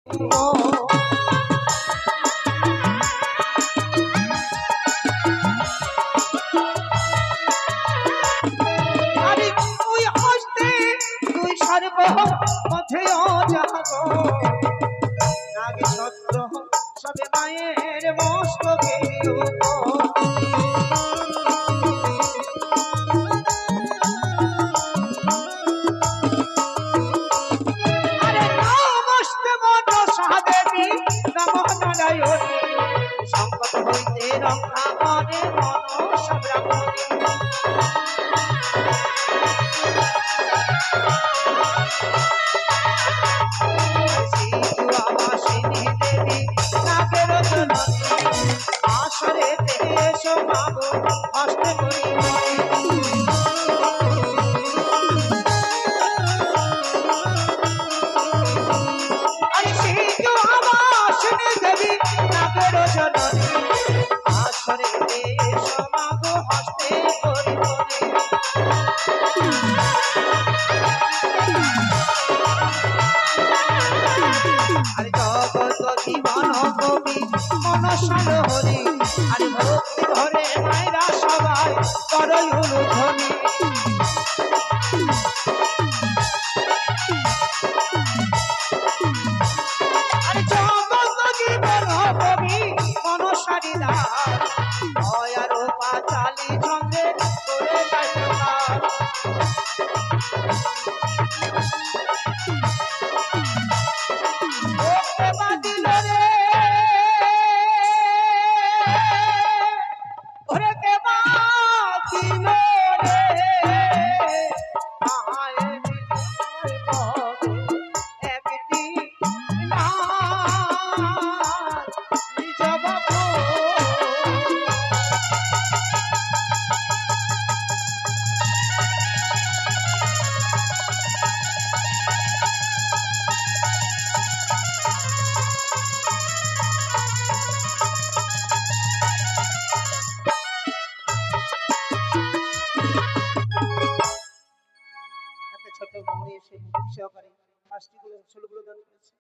আরে তুই হস্তে তুই সর্ব পথে যাবো নাগে সত্য সবে মায়ের মস্তকে আরে নমস্তে মন সাদেবী নমঃ নারায়ণী সংকট হইতে রক্ষা করে মন সব্রাহ্মণী দেবী নাগের জননী আসরে দেশ মাগো অষ্ট করি আরে সিন্ধু আবাসিনী দেবী নাগের জননী আসরে দেশ মাগো হস্তে করি আরে জগত জীবন কবি মনসার হরি আরে ভক্তি ভরে মায়েরা সবাই করই ধ্বনি আরে জগত জীবন কবি মনসারি দাস দয়ার পাঁচালী ছন্দে করে যায় ছোট মনে এসে সহকারে 5টি ষোলগুলো দান করেছে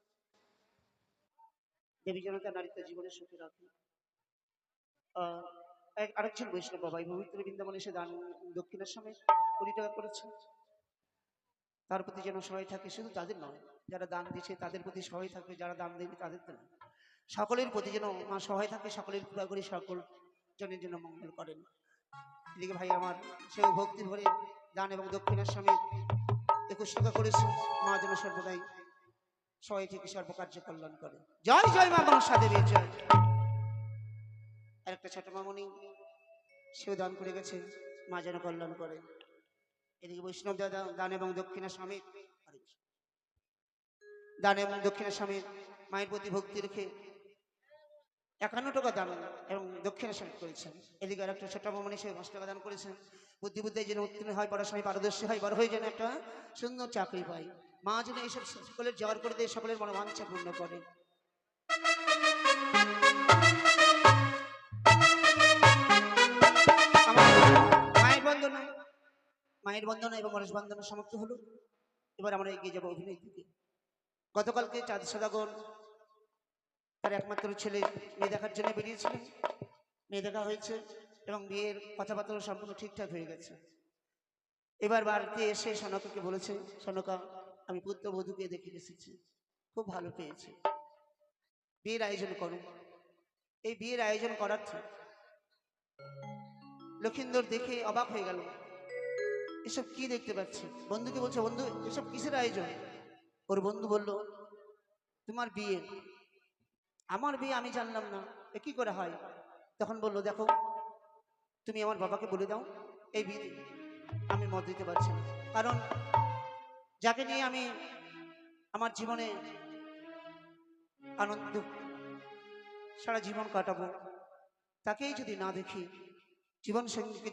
দেবী জনতা নারীত্ব জীবনের সুখে রাখে আরেকজন বৈষ্ণব বাবা পবিত্র বৃন্দাবনে এসে দান দক্ষিণের সময় 20 টাকা করেছে তার প্রতি যেন সহায় থাকে শুধু তাদের নয় যারা দান দিচ্ছে তাদের প্রতি সহায় থাকবে যারা দান দেবে তাদের তো নয় সকলের প্রতি যেন মা সহায় থাকে সকলের পুরা করে সকল জনের জন্য মঙ্গল করেন এদিকে ভাই আমার সেও ভক্তি ভরে দান এবং দক্ষিণের সময় 21 টাকা করেছে মা যেন সর্বদাই সহায় থেকে সর্বকার্য কল্যাণ করে জয় জয় মা মনসা দেবীর জয় আরেকটা ছোট মামনি সেও দান করে গেছে মা যেন কল্যাণ করে এদিকে বৈষ্ণব দাদা দান এবং দক্ষিণের স্বামী দান এবং দক্ষিণের স্বামী মায়ের প্রতি ভক্তি রেখে 51 টাকা দান এবং দক্ষিণের স্বামী করেছেন এদিকে আর একটা ছোট মামনি সে 5 টাকা দান করেছেন বুদ্ধিবুদ্ধি যেন উত্তীর্ণ হয় পড়াশোনায় পারদর্শী হয় বড় হয়ে যেন একটা সুন্দর চাকরি পায় মা যেন এইসব সকলের জোগাড় করে দিয়ে সকলের মনোবাঞ্ছা পূর্ণ করে মায়ের বন্দনা এবং গণেশ বন্দনা সমাপ্ত হলো এবার আমরা এগিয়ে যাবো অভিনয় দিকে গতকালকে চাঁদ সদাগর তার একমাত্র ছেলে মেয়ে দেখার জন্য বেরিয়েছিলেন মেয়ে দেখা হয়েছে এবং বিয়ের কথাবার্তা সম্পূর্ণ ঠিকঠাক হয়ে গেছে এবার বাড়িতে এসে সনকাকে বলেছে সনকা আমি পুত্রবধূকে দেখে এসেছি খুব ভালো পেয়েছে বিয়ের আয়োজন করো এই বিয়ের আয়োজন করার লক্ষিন্দর দেখে অবাক হয়ে গেল এসব কি দেখতে পাচ্ছি বন্ধুকে বলছে বন্ধু এসব কিসের আয়োজন ওর বন্ধু বলল তোমার বিয়ে আমার বিয়ে আমি জানলাম না এ কি করে হয় তখন বলল দেখো তুমি আমার বাবাকে বলে দাও এই বিয়ে আমি মত দিতে পারছি না কারণ যাকে নিয়ে আমি আমার জীবনে আনন্দ সারা জীবন কাটাবো তাকেই যদি না দেখি জীবন সঙ্গীকে